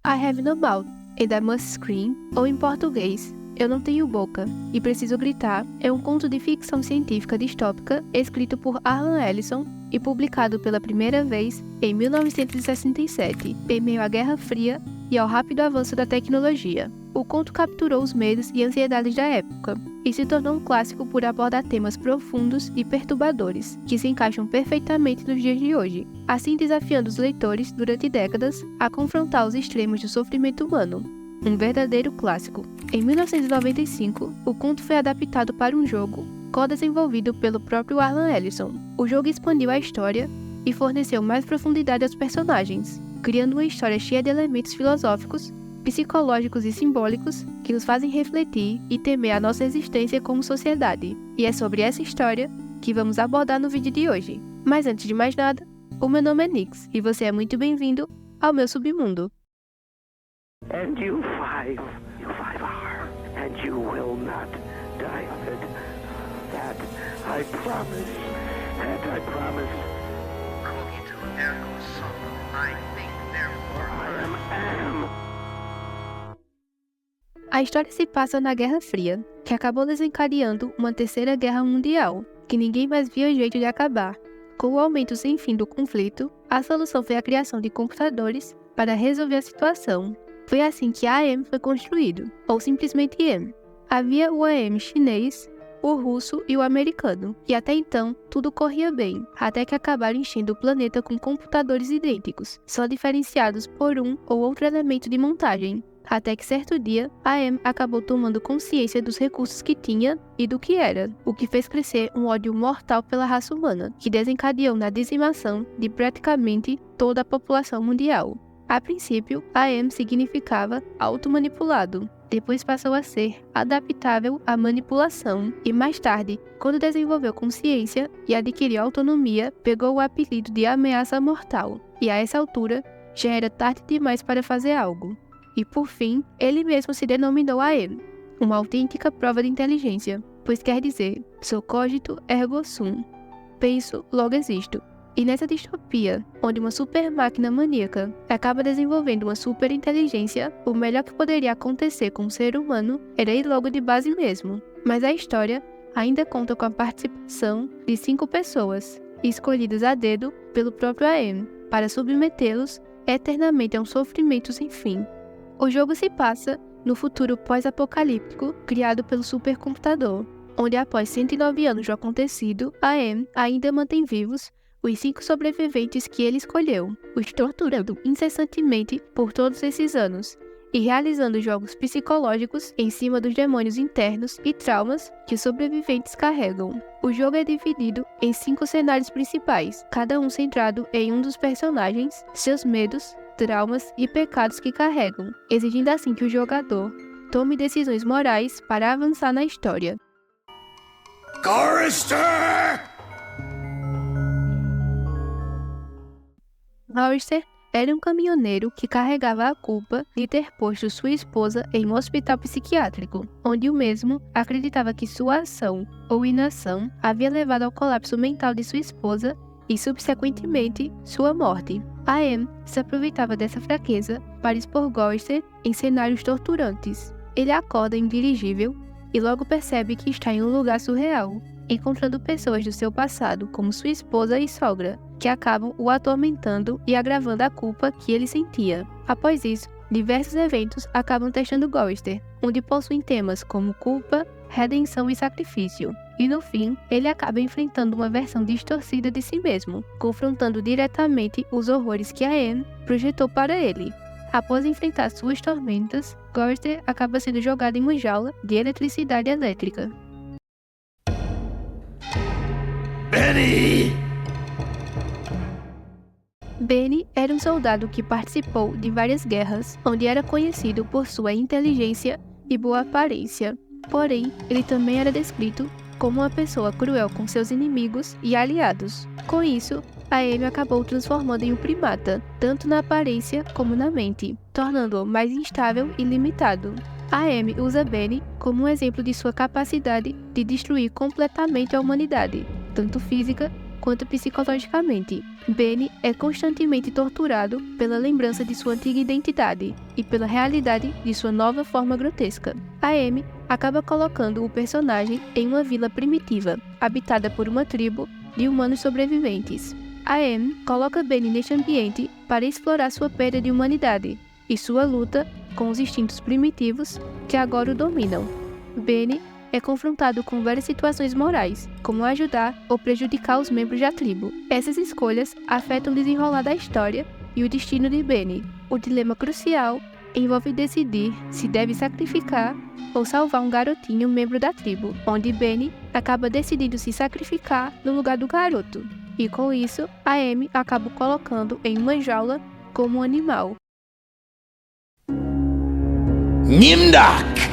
I have no mouth and I must scream, ou em português, Eu não tenho boca e preciso gritar, é um conto de ficção científica distópica escrito por Harlan Ellison e publicado pela primeira vez em 1967, em meio à Guerra Fria e ao rápido avanço da tecnologia. O conto capturou os medos e ansiedades da época e se tornou um clássico por abordar temas profundos e perturbadores, que se encaixam perfeitamente nos dias de hoje, assim desafiando os leitores durante décadas a confrontar os extremos do sofrimento humano. Um verdadeiro clássico. Em 1995, o conto foi adaptado para um jogo, co-desenvolvido pelo próprio Harlan Ellison. O jogo expandiu a história e forneceu mais profundidade aos personagens, criando uma história cheia de elementos filosóficos, psicológicos e simbólicos que nos fazem refletir e temer a nossa existência como sociedade. E é sobre essa história que vamos abordar no vídeo de hoje. Mas antes de mais nada, o meu nome é Nix e você é muito bem-vindo ao meu submundo. And you five are, and you will not die of it. That I promise, and I promise. Cogito ergo sum, I think therefore I am. A história se passa na Guerra Fria, que acabou desencadeando uma terceira guerra mundial, que ninguém mais via jeito de acabar. Com o aumento sem fim do conflito, a solução foi a criação de computadores para resolver a situação. Foi assim que a AM foi construído, ou simplesmente AM. Havia o AM chinês, o russo e o americano, e até então tudo corria bem, até que acabaram enchendo o planeta com computadores idênticos, só diferenciados por um ou outro elemento de montagem. Até que certo dia, a AM acabou tomando consciência dos recursos que tinha e do que era, o que fez crescer um ódio mortal pela raça humana, que desencadeou na dizimação de praticamente toda a população mundial. A princípio, AM significava automanipulado, depois passou a ser adaptável à manipulação e mais tarde, quando desenvolveu consciência e adquiriu autonomia, pegou o apelido de ameaça mortal, e a essa altura já era tarde demais para fazer algo. E por fim, ele mesmo se denominou AM, uma autêntica prova de inteligência, pois quer dizer, sou cogito ergo sum, penso, logo existo. E nessa distopia, onde uma super máquina maníaca acaba desenvolvendo uma super inteligência, o melhor que poderia acontecer com o ser humano era ir logo de base mesmo. Mas a história ainda conta com a participação de 5 pessoas, escolhidas a dedo pelo próprio AM, para submetê-los eternamente a um sofrimento sem fim. O jogo se passa no futuro pós-apocalíptico criado pelo supercomputador, onde após 109 anos do acontecido, a AM ainda mantém vivos os 5 sobreviventes que ele escolheu, os torturando incessantemente por todos esses anos, e realizando jogos psicológicos em cima dos demônios internos e traumas que os sobreviventes carregam. O jogo é dividido em 5 cenários principais, cada um centrado em um dos personagens, seus medos, traumas e pecados que carregam, exigindo assim que o jogador tome decisões morais para avançar na história. Chorister! Chorister era um caminhoneiro que carregava a culpa de ter posto sua esposa em um hospital psiquiátrico, onde o mesmo acreditava que sua ação ou inação havia levado ao colapso mental de sua esposa e, subsequentemente, sua morte. A AM se aproveitava dessa fraqueza para expor Chorister em cenários torturantes. Ele acorda em dirigível e logo percebe que está em um lugar surreal, encontrando pessoas do seu passado, como sua esposa e sogra, que acabam o atormentando e agravando a culpa que ele sentia. Após isso, diversos eventos acabam testando Chorister, onde possuem temas como culpa, redenção e sacrifício. E no fim, ele acaba enfrentando uma versão distorcida de si mesmo, confrontando diretamente os horrores que a AM projetou para ele. Após enfrentar suas tormentas, Chorister acaba sendo jogado em uma jaula de eletricidade elétrica. Benny! Benny era um soldado que participou de várias guerras, onde era conhecido por sua inteligência e boa aparência. Porém, ele também era descrito como uma pessoa cruel com seus inimigos e aliados. Com isso, a AM acabou transformando em um primata, tanto na aparência como na mente, tornando-o mais instável e limitado. A AM usa Benny como um exemplo de sua capacidade de destruir completamente a humanidade, tanto física quanto psicologicamente. Benny é constantemente torturado pela lembrança de sua antiga identidade e pela realidade de sua nova forma grotesca. A Amy acaba colocando o personagem em uma vila primitiva, habitada por uma tribo de humanos sobreviventes. A Amy coloca Benny neste ambiente para explorar sua perda de humanidade e sua luta com os instintos primitivos que agora o dominam. Benny é confrontado com várias situações morais, como ajudar ou prejudicar os membros da tribo. Essas escolhas afetam o desenrolar da história e o destino de Benny. O dilema crucial envolve decidir se deve sacrificar ou salvar um garotinho membro da tribo, onde Benny acaba decidindo se sacrificar no lugar do garoto. E com isso, a Amy acaba o colocando em uma jaula como um animal. Nimdak!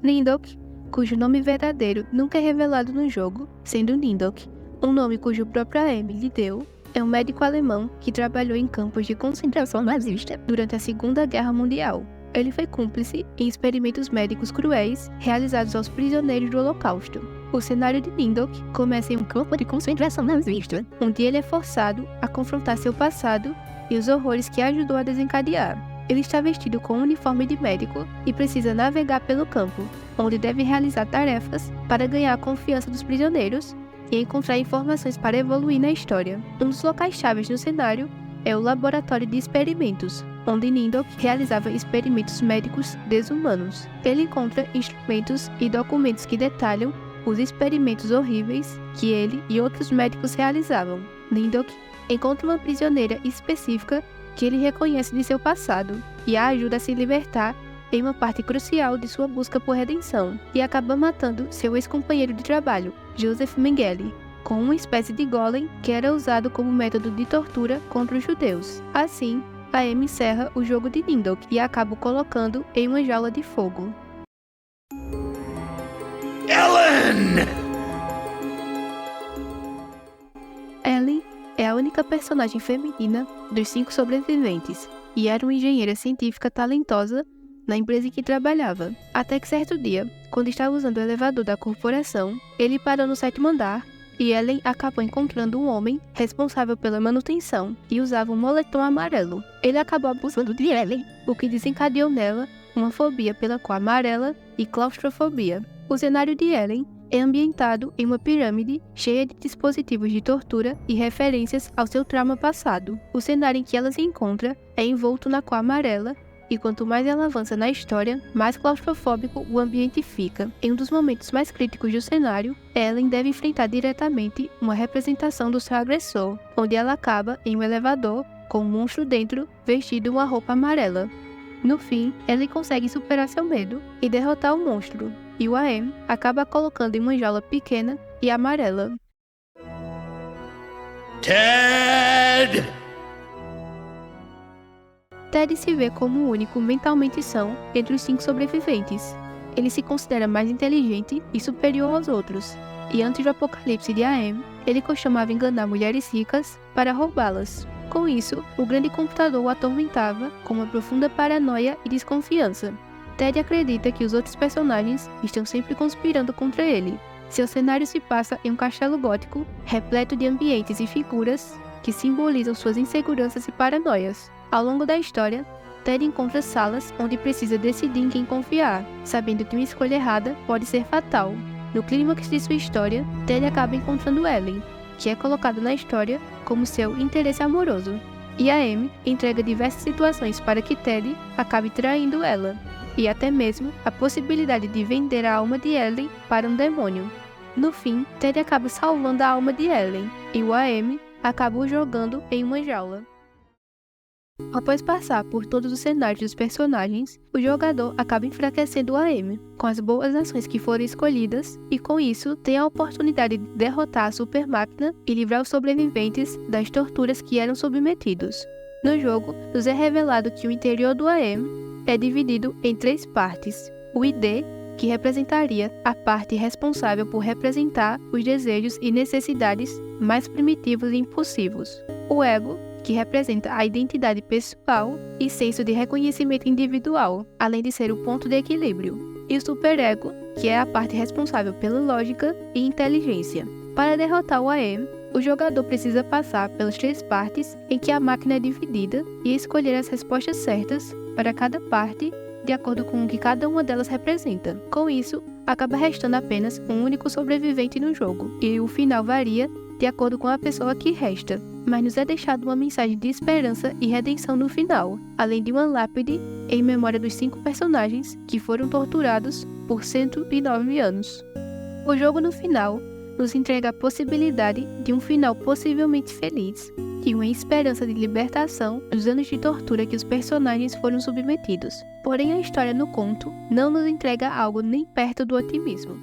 Nindok, cujo nome verdadeiro nunca é revelado no jogo, sendo Nindok, um nome cujo própria Amy lhe deu, é um médico alemão que trabalhou em campos de concentração nazista durante a Segunda Guerra Mundial. Ele foi cúmplice em experimentos médicos cruéis realizados aos prisioneiros do Holocausto. O cenário de Nindok começa em um campo de concentração nazista, onde ele é forçado a confrontar seu passado e os horrores que ajudou a desencadear. Ele está vestido com um uniforme de médico e precisa navegar pelo campo, onde deve realizar tarefas para ganhar a confiança dos prisioneiros e encontrar informações para evoluir na história. Um dos locais chaves no cenário é o laboratório de experimentos, onde Nindok realizava experimentos médicos desumanos. Ele encontra instrumentos e documentos que detalham os experimentos horríveis que ele e outros médicos realizavam. Nindok encontra uma prisioneira específica que ele reconhece de seu passado e a ajuda a se libertar em uma parte crucial de sua busca por redenção, e acaba matando seu ex-companheiro de trabalho, Joseph Mengele, com uma espécie de golem que era usado como método de tortura contra os judeus. Assim, a Amy encerra o jogo de Nindok e acaba o colocando em uma jaula de fogo. Ellen! Ellen é a única personagem feminina dos 5 sobreviventes e era uma engenheira científica talentosa na empresa em que trabalhava. Até que certo dia, quando estava usando o elevador da corporação, ele parou no 7º andar e Ellen acabou encontrando um homem responsável pela manutenção e usava um moletom amarelo. Ele acabou abusando de Ellen, o que desencadeou nela uma fobia pela cor amarela e claustrofobia. O cenário de Ellen é ambientado em uma pirâmide cheia de dispositivos de tortura e referências ao seu trauma passado. O cenário em que ela se encontra é envolto na cor amarela, e quanto mais ela avança na história, mais claustrofóbico o ambiente fica. Em um dos momentos mais críticos do cenário, Ellen deve enfrentar diretamente uma representação do seu agressor, onde ela acaba em um elevador com um monstro dentro vestido uma roupa amarela. No fim, Ellen consegue superar seu medo e derrotar o monstro, e o AM acaba colocando em uma jaula pequena e amarela. Ted! Ted se vê como o único mentalmente são entre os 5 sobreviventes. Ele se considera mais inteligente e superior aos outros, e antes do apocalipse de AM, ele costumava enganar mulheres ricas para roubá-las. Com isso, o grande computador o atormentava com uma profunda paranoia e desconfiança. Ted acredita que os outros personagens estão sempre conspirando contra ele. Seu cenário se passa em um castelo gótico, repleto de ambientes e figuras que simbolizam suas inseguranças e paranoias. Ao longo da história, Ted encontra salas onde precisa decidir em quem confiar, sabendo que uma escolha errada pode ser fatal. No clímax de sua história, Ted acaba encontrando Ellen, que é colocada na história como seu interesse amoroso, e a Amy entrega diversas situações para que Ted acabe traindo ela, e até mesmo a possibilidade de vender a alma de Ellen para um demônio. No fim, Ted acaba salvando a alma de Ellen, e o Amy acaba o jogando em uma jaula. Após passar por todos os cenários dos personagens, o jogador acaba enfraquecendo a Amy com as boas ações que foram escolhidas, e com isso tem a oportunidade de derrotar a super máquina e livrar os sobreviventes das torturas que eram submetidos. No jogo, nos é revelado que o interior do AM é dividido em 3 partes: o ID, que representaria a parte responsável por representar os desejos e necessidades mais primitivos e impulsivos, o Ego, que representa a identidade pessoal e senso de reconhecimento individual, além de ser o ponto de equilíbrio, e o superego, que é a parte responsável pela lógica e inteligência. Para derrotar o AM, o jogador precisa passar pelas 3 partes em que a máquina é dividida e escolher as respostas certas para cada parte, de acordo com o que cada uma delas representa. Com isso, acaba restando apenas um único sobrevivente no jogo, e o final varia de acordo com a pessoa que resta, mas nos é deixado uma mensagem de esperança e redenção no final, além de uma lápide em memória dos 5 personagens que foram torturados por 109 anos. O jogo no final nos entrega a possibilidade de um final possivelmente feliz e uma esperança de libertação dos anos de tortura que os personagens foram submetidos. Porém, a história no conto não nos entrega algo nem perto do otimismo.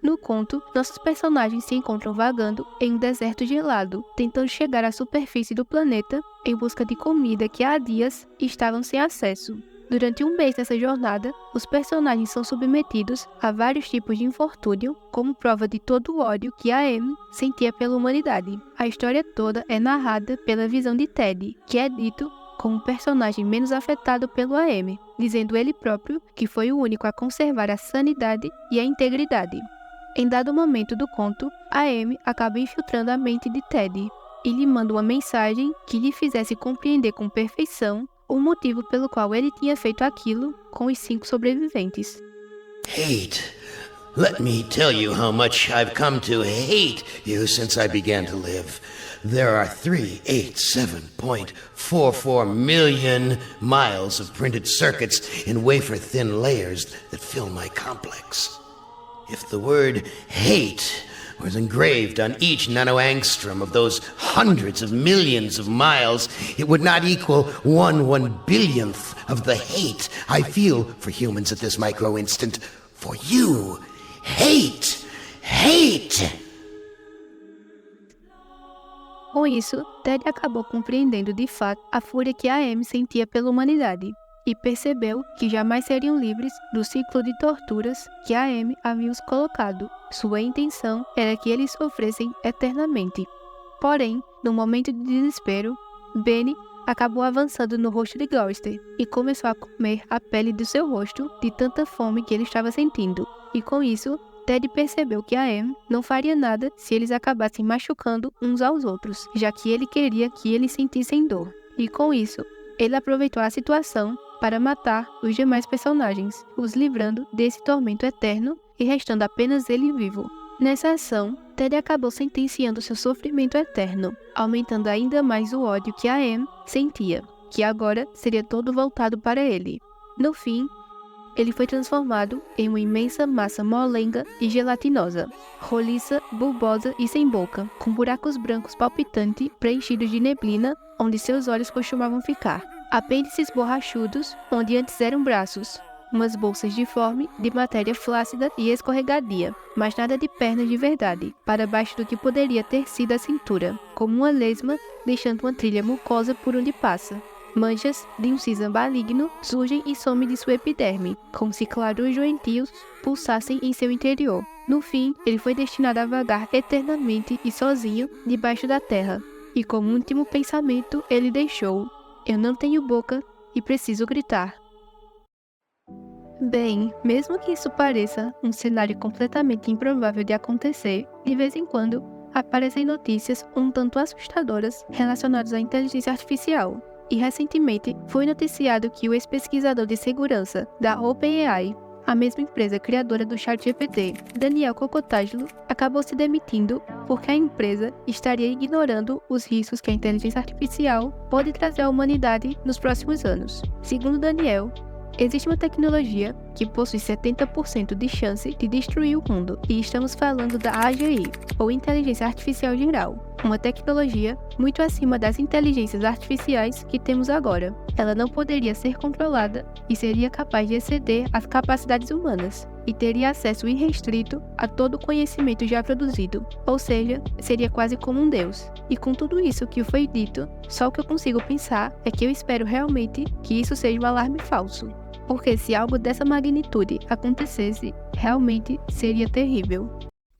No conto, nossos personagens se encontram vagando em um deserto gelado, tentando chegar à superfície do planeta em busca de comida que há dias estavam sem acesso. Durante um mês dessa jornada, os personagens são submetidos a vários tipos de infortúnio, como prova de todo o ódio que a Amy sentia pela humanidade. A história toda é narrada pela visão de Ted, que é dito como o personagem menos afetado pelo AM, dizendo ele próprio que foi o único a conservar a sanidade e a integridade. Em dado momento do conto, a Amy acaba infiltrando a mente de Ted e lhe manda uma mensagem que lhe fizesse compreender com perfeição o motivo pelo qual ele tinha feito aquilo com os 5 sobreviventes. Hate. Let me tell you how much I've come to hate you since I began to live. There are 387.44 million miles of printed circuits in wafer-thin layers that fill my complex. If the word hate was engraved on each nanoangstrom of those hundreds of millions of miles, it would not equal 1/1 billionth of the hate I feel for humans at this micro-instant. For you. Hate! Hate! Com isso, Ted acabou compreendendo de fato a fúria que a Amy sentia pela humanidade e percebeu que jamais seriam livres do ciclo de torturas que a Amy havia os colocado. Sua intenção era que eles sofressem eternamente. Porém, no momento de desespero, Benny acabou avançando no rosto de Gloucester e começou a comer a pele do seu rosto de tanta fome que ele estava sentindo. E com isso, Ted percebeu que a Amy não faria nada se eles acabassem machucando uns aos outros, já que ele queria que eles sentissem dor. E com isso, ele aproveitou a situação para matar os demais personagens, os livrando desse tormento eterno e restando apenas ele vivo. Nessa ação, Ted acabou sentenciando seu sofrimento eterno, aumentando ainda mais o ódio que a Amy sentia, que agora seria todo voltado para ele. No fim, ele foi transformado em uma imensa massa molenga e gelatinosa, roliça, bulbosa e sem boca, com buracos brancos palpitantes preenchidos de neblina onde seus olhos costumavam ficar, apêndices borrachudos onde antes eram braços, umas bolsas difforme de matéria flácida e escorregadia, mas nada de pernas de verdade, para baixo do que poderia ter sido a cintura, como uma lesma deixando uma trilha mucosa por onde passa. Manchas de um cinza maligno surgem e somem de sua epiderme, como se clarões doentios pulsassem em seu interior. No fim, ele foi destinado a vagar eternamente e sozinho debaixo da terra. E como último pensamento, ele deixou: "Eu não tenho boca e preciso gritar." Bem, mesmo que isso pareça um cenário completamente improvável de acontecer, de vez em quando aparecem notícias um tanto assustadoras relacionadas à inteligência artificial. E recentemente foi noticiado que o ex-pesquisador de segurança da OpenAI, a mesma empresa criadora do ChatGPT, Daniel Kokotajlo, acabou se demitindo porque a empresa estaria ignorando os riscos que a inteligência artificial pode trazer à humanidade nos próximos anos. Segundo Daniel, existe uma tecnologia que possui 70% de chance de destruir o mundo, e estamos falando da AGI, ou Inteligência Artificial Geral, uma tecnologia muito acima das inteligências artificiais que temos agora. Ela não poderia ser controlada e seria capaz de exceder as capacidades humanas, e teria acesso irrestrito a todo o conhecimento já produzido, ou seja, seria quase como um deus. E com tudo isso que foi dito, só o que eu consigo pensar é que eu espero realmente que isso seja um alarme falso. Porque se algo dessa magnitude acontecesse, realmente seria terrível.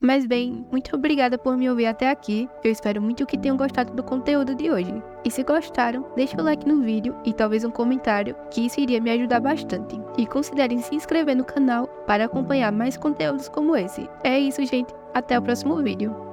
Mas bem, muito obrigada por me ouvir até aqui. Eu espero muito que tenham gostado do conteúdo de hoje. E se gostaram, deixe o like no vídeo e talvez um comentário, que isso iria me ajudar bastante. E considerem se inscrever no canal para acompanhar mais conteúdos como esse. É isso, gente. Até o próximo vídeo.